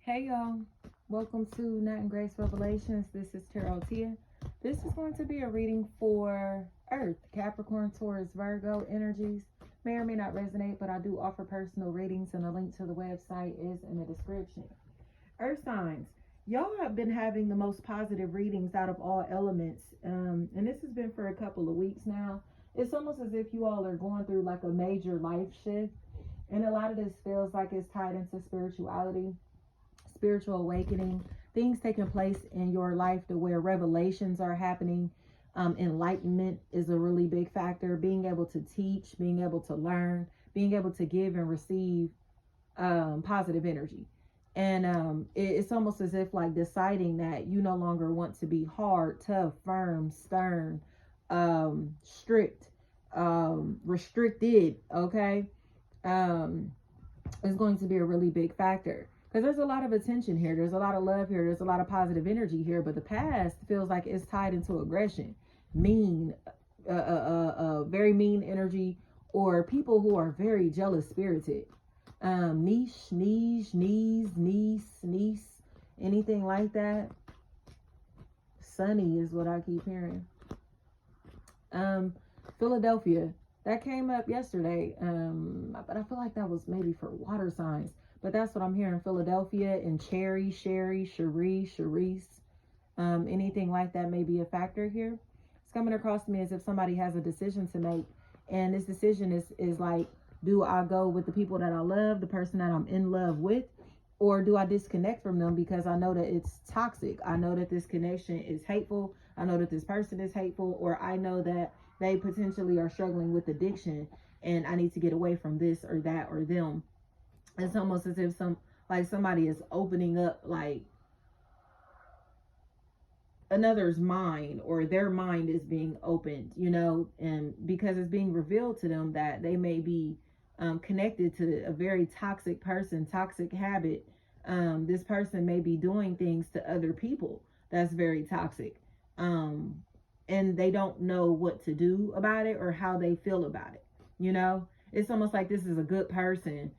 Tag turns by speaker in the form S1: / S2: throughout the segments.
S1: Hey y'all, welcome to Nat and Grace Revelations. This is Tarot Tia. This is going to be a reading for Earth, Capricorn, Taurus, Virgo energies. May or may not resonate, but I do offer personal readings, and a link to the website is in the description. Earth signs, y'all have been having the most positive readings out of all elements, and this has been for a couple of weeks now. It's almost as if you all are going through like a major life shift, and a lot of this feels like it's tied into spirituality, spiritual awakening, things taking place in your life to where revelations are happening. Enlightenment is a really big factor. Being able to teach, being able to learn, being able to give and receive positive energy. And it's almost as if like deciding that you no longer want to be hard, tough, firm, stern, strict, restricted, okay? Is going to be a really big factor. Because there's a lot of attention here. There's a lot of love here. There's a lot of positive energy here. But the past feels like it's tied into aggression, mean, very mean energy, or people who are very jealous spirited. Niece, anything like that. Sunny is what I keep hearing. Philadelphia. That came up yesterday. But I feel like that was maybe for water signs. But that's what I'm hearing. Philadelphia and Cherry, Sherry, Cherie, Charisse. Anything like that may be a factor here. It's coming across to me as if somebody has a decision to make. And this decision is like, do I go with the people that I love, the person that I'm in love with? Or do I disconnect from them because I know that it's toxic? I know that this connection is hateful. I know that this person is hateful. Or I know that they potentially are struggling with addiction. And I need to get away from this or that or them. It's almost as if somebody is opening up like another's mind, or their mind is being opened, and because it's being revealed to them that they may be connected to a very toxic person, toxic habit. This person may be doing things to other people that's very toxic, and they don't know what to do about it or how they feel about it. It's almost like this is a good person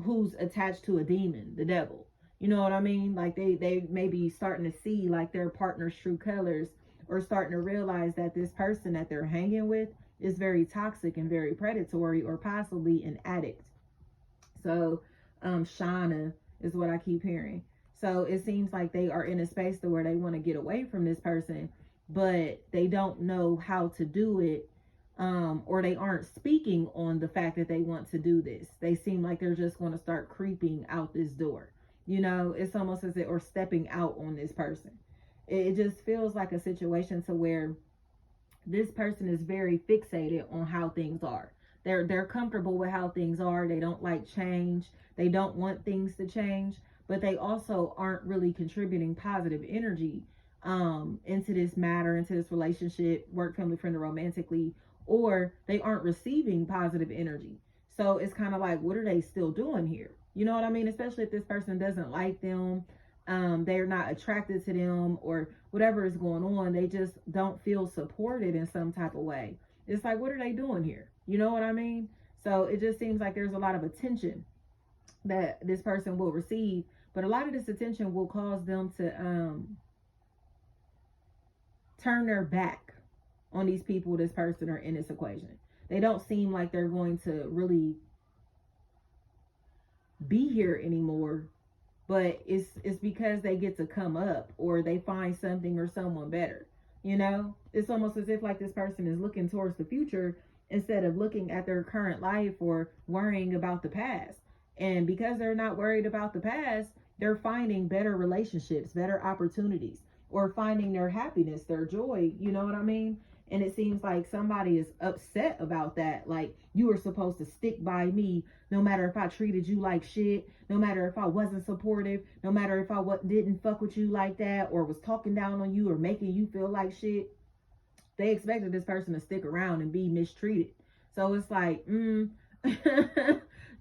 S1: who's attached to a demon, the devil. You know what I mean? Like they may be starting to see like their partner's true colors, or starting to realize that this person that they're hanging with is very toxic and very predatory, or possibly an addict. So Shauna is what I keep hearing. So it seems like they are in a space to where they want to get away from this person, but they don't know how to do it. Or they aren't speaking on the fact that they want to do this. They seem like they're just going to start creeping out this door. It's almost as if, or stepping out on this person. It just feels like a situation to where this person is very fixated on how things are. They're comfortable with how things are. They don't like change. They don't want things to change, but they also aren't really contributing positive energy into this matter, into this relationship, work, family, friend, or romantically, or they aren't receiving positive energy. So it's kind of like, what are they still doing here? You know what I mean? Especially if this person doesn't like them, they're not attracted to them, or whatever is going on, they just don't feel supported in some type of way. It's like, what are they doing here? You know what I mean? So it just seems like there's a lot of attention that this person will receive, but a lot of this attention will cause them to turn their back on these people, this person, or in this equation. They don't seem like they're going to really be here anymore, but it's because they get to come up, or they find something or someone better. It's almost as if like this person is looking towards the future instead of looking at their current life or worrying about the past. And because they're not worried about the past, they're finding better relationships, better opportunities, or finding their happiness, their joy. You know what I mean? And it seems like somebody is upset about that. Like, you were supposed to stick by me no matter if I treated you like shit, no matter if I wasn't supportive, no matter if I didn't fuck with you like that, or was talking down on you or making you feel like shit. They expected this person to stick around and be mistreated. So it's like,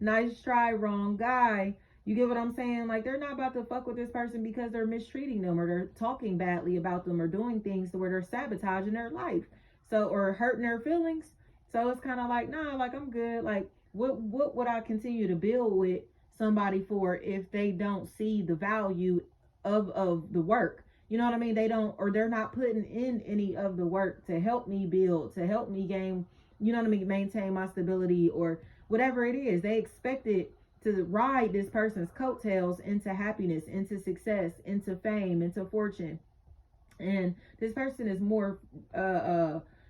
S1: nice try, wrong guy. You get what I'm saying? Like, they're not about to fuck with this person because they're mistreating them, or they're talking badly about them, or doing things to where they're sabotaging their life. So, or hurting their feelings. So it's kind of like, nah, like, I'm good. Like, what would I continue to build with somebody for if they don't see the value of the work. You know what I mean? They don't, or they're not putting in any of the work to help me build, to help me gain, you know what I mean, maintain my stability or whatever it is. They expect it to ride this person's coattails into happiness, into success, into fame, into fortune. And this person is more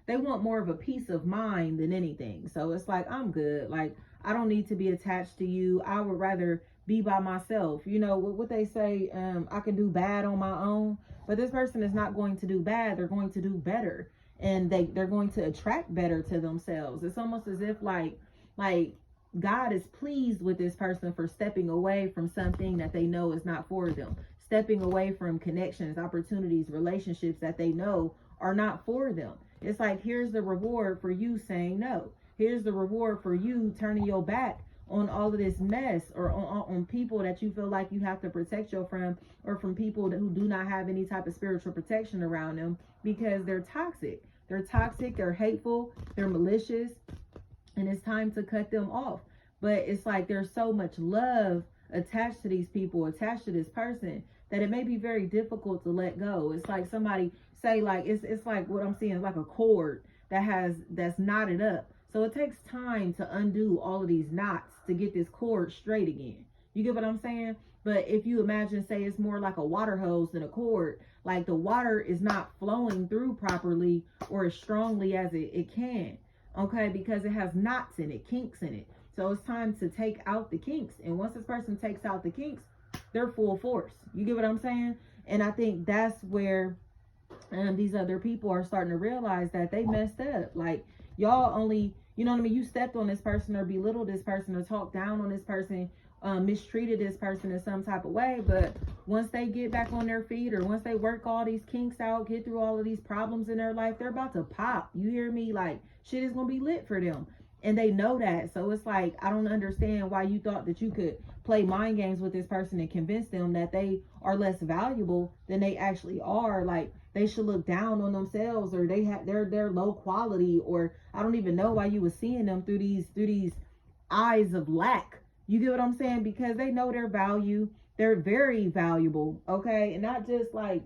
S1: they want more of a peace of mind than anything. So it's like, I'm good. Like, I don't need to be attached to you. I would rather be by myself. You know what they say, I can do bad on my own. But this person is not going to do bad. They're going to do better. And they're going to attract better to themselves. It's almost as if like God is pleased with this person for stepping away from something that they know is not for them. Stepping away from connections, opportunities, relationships that they know are not for them. It's like, here's the reward for you saying no. Here's the reward for you turning your back on all of this mess, or on people that you feel like you have to protect you from, or from people who do not have any type of spiritual protection around them, because they're toxic. They're toxic, they're hateful, they're malicious, and it's time to cut them off. But it's like there's so much love attached to these people, attached to this person, that it may be very difficult to let go. It's like somebody say, like, it's like what I'm seeing is like a cord that's knotted up. So it takes time to undo all of these knots to get this cord straight again. You get what I'm saying? But if you imagine, say it's more like a water hose than a cord, like the water is not flowing through properly or as strongly as it can, okay, because it has knots in it, kinks in it. So it's time to take out the kinks. And once this person takes out the kinks, they're full force. You get what I'm saying? And I think that's where these other people are starting to realize that they messed up. Like, y'all only, you know what I mean? You stepped on this person or belittled this person or talked down on this person, mistreated this person in some type of way. But once they get back on their feet, or once they work all these kinks out, get through all of these problems in their life, they're about to pop. You hear me? Like, shit is going to be lit for them. And they know that. So it's like, I don't understand why you thought that you could play mind games with this person and convince them that they are less valuable than they actually are. Like, they should look down on themselves, or they're low quality, or I don't even know why you were seeing them through these eyes of lack. You get what I'm saying? Because they know their value. They're very valuable, okay? And not just like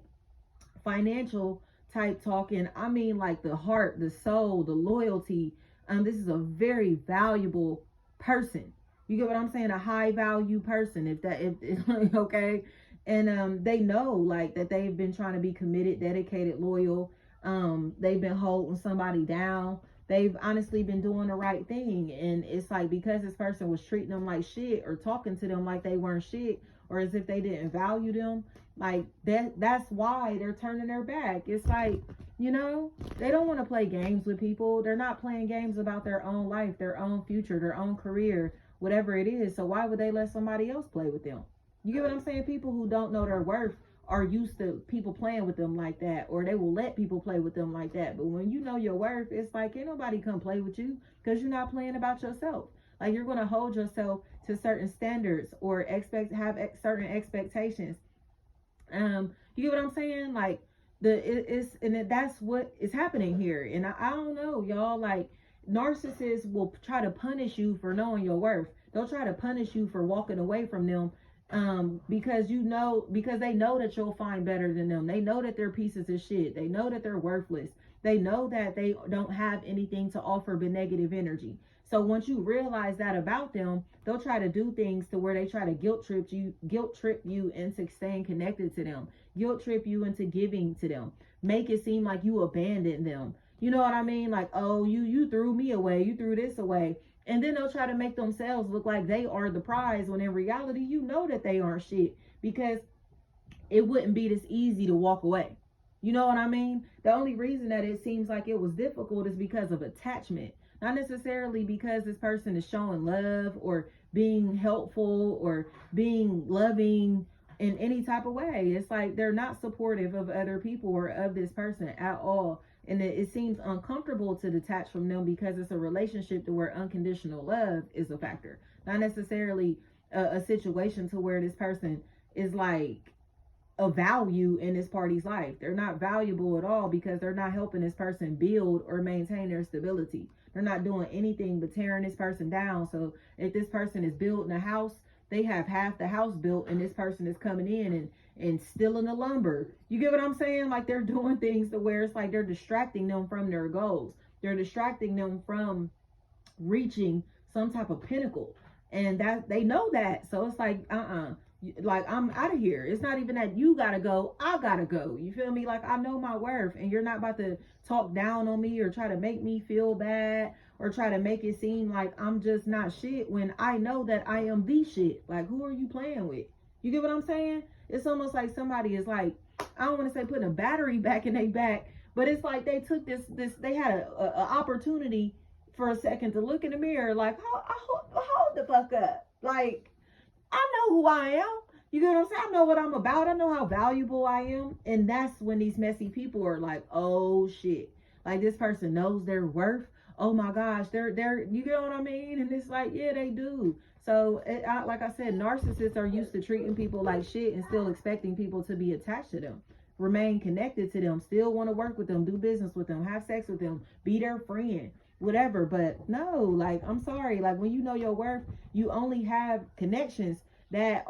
S1: financial type talking. I mean, like the heart, the soul, the loyalty. This is a very valuable person. You get what I'm saying? A high value person, if okay. And they know, like, that they've been trying to be committed, dedicated, loyal. They've been holding somebody down. They've honestly been doing the right thing. And it's like, because this person was treating them like shit, or talking to them like they weren't shit, or as if they didn't value them, like that's why they're turning their back. It's like, you know, they don't want to play games with people. They're not playing games about their own life, their own future, their own career, whatever it is. So why would they let somebody else play with them? You get what I'm saying? People who don't know their worth are used to people playing with them like that, or they will let people play with them like that. But when you know your worth, it's like, ain't nobody come play with you, because you're not playing about yourself. Like, you're going to hold yourself to certain standards, or have certain expectations. You get what I'm saying? Like, that's what is happening here. And I don't know, y'all. Like, narcissists will try to punish you for knowing your worth. They'll try to punish you for walking away from them, because they know that you'll find better than them. They know that they're pieces of shit. They know that they're worthless. They know that they don't have anything to offer but negative energy. So once you realize that about them, they'll try to do things to where they try to guilt trip you into staying connected to them, guilt trip you into giving to them, make it seem like you abandoned them. You know what I mean? Like, oh, you threw me away, you threw this away. And then they'll try to make themselves look like they are the prize, when in reality, you know that they aren't shit, because it wouldn't be this easy to walk away. You know what I mean? The only reason that it seems like it was difficult is because of attachment. Not necessarily because this person is showing love, or being helpful, or being loving in any type of way. It's like they're not supportive of other people or of this person at all. And it seems uncomfortable to detach from them, because it's a relationship to where unconditional love is a factor. Not necessarily a situation to where this person is like a value in this party's life. They're not valuable at all, because they're not helping this person build or maintain their stability. They're not doing anything but tearing this person down. So if this person is building a house, they have half the house built and this person is coming in and stealing the lumber. You get what I'm saying? Like they're doing things to where it's like they're distracting them from their goals. They're distracting them from reaching some type of pinnacle. And that they know that. So it's like, like I'm out of here. It's not even that you gotta go, I gotta go. You feel me? Like I know my worth, and you're not about to talk down on me or try to make me feel bad or try to make it seem like I'm just not shit when I know that I am the shit. Like who are you playing with? You get what I'm saying? It's almost like somebody is like, I don't want to say putting a battery back in their back, but it's like they took this they had a opportunity for a second to look in the mirror like, hold the fuck up. Like, I know who I am. You get what I'm saying? I know what I'm about. I know how valuable I am. And that's when these messy people are like, oh shit. Like this person knows their worth. Oh my gosh, they're you get what I mean? And it's like, yeah, they do. So like I said, narcissists are used to treating people like shit and still expecting people to be attached to them, remain connected to them, still want to work with them, do business with them, have sex with them, be their friend, whatever. But no, like, I'm sorry, like when you know your worth, you only have connections that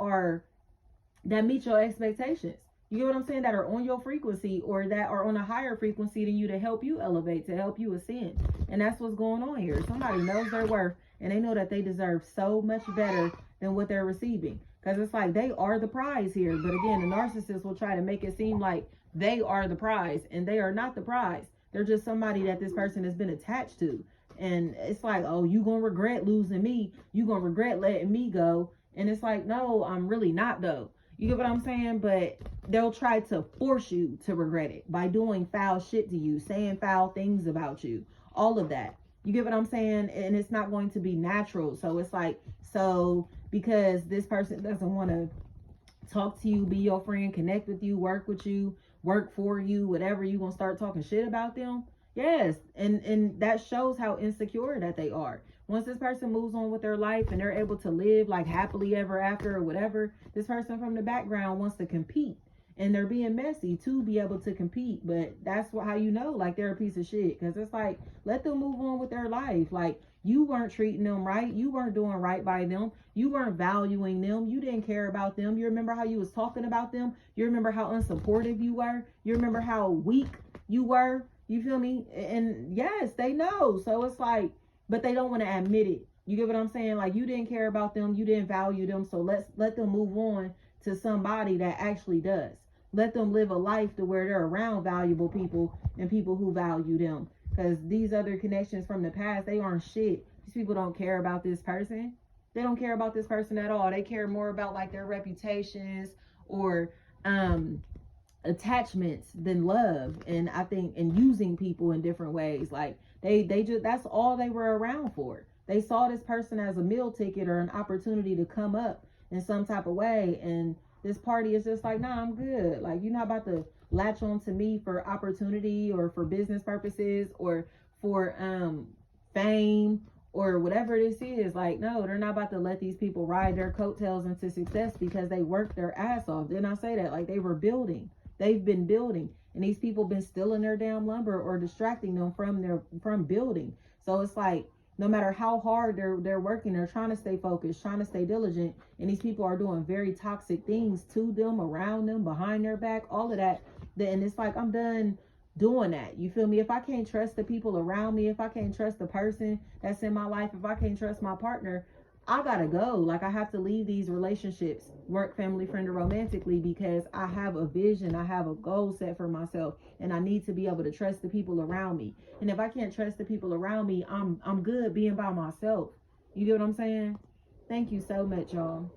S1: meet your expectations. You get what I'm saying? That are on your frequency or that are on a higher frequency than you to help you elevate, to help you ascend. And that's what's going on here. Somebody knows their worth and they know that they deserve so much better than what they're receiving. Because it's like they are the prize here. But again, the narcissist will try to make it seem like they are the prize, and they are not the prize. They're just somebody that this person has been attached to. And it's like, oh, you gonna regret losing me. You gonna regret letting me go. And it's like, no, I'm really not though. You get what I'm saying? But they'll try to force you to regret it by doing foul shit to you, saying foul things about you, all of that. You get what I'm saying? And it's not going to be natural. So it's like, so because this person doesn't want to talk to you, be your friend, connect with you, work with you, work for you, whatever, you gonna start talking shit about them? Yes. And that shows how insecure that they are. Once this person moves on with their life and they're able to live like happily ever after or whatever, this person from the background wants to compete, and they're being messy to be able to compete. But that's how you know, like, they're a piece of shit, because it's like, let them move on with their life. Like, you weren't treating them right, you weren't doing right by them, you weren't valuing them, you didn't care about them. You remember how you was talking about them, you remember how unsupportive you were, you remember how weak you were. You feel me? And yes, they know. So it's like, but they don't want to admit it. You get what I'm saying? Like, you didn't care about them, you didn't value them, so let them move on to somebody that actually does. Let them live a life to where they're around valuable people and people who value them. Because these other connections from the past, they aren't shit. These people don't care about this person. They don't care about this person at all. They care more about like their reputations or attachments than love. And I think, and using people in different ways. Like, they just, that's all they were around for. They saw this person as a meal ticket or an opportunity to come up in some type of way, and this party is just like, nah, I'm good. Like, you're not about to latch on to me for opportunity or for business purposes or for fame or whatever this is. Like, no, they're not about to let these people ride their coattails into success because they worked their ass off. Didn't I say that? Like, they were building. They've been building, and these people been stealing their damn lumber or distracting them from building. So it's like, no matter how hard they're working, they're trying to stay focused, trying to stay diligent, and these people are doing very toxic things to them, around them, behind their back, all of that. And it's like, I'm done doing that. You feel me? If I can't trust the people around me, if I can't trust the person that's in my life, if I can't trust my partner, I gotta go. Like, I have to leave these relationships, work, family, friend, or romantically, because I have a vision, I have a goal set for myself, and I need to be able to trust the people around me. And if I can't trust the people around me, I'm good being by myself. You get what I'm saying? Thank you so much, y'all.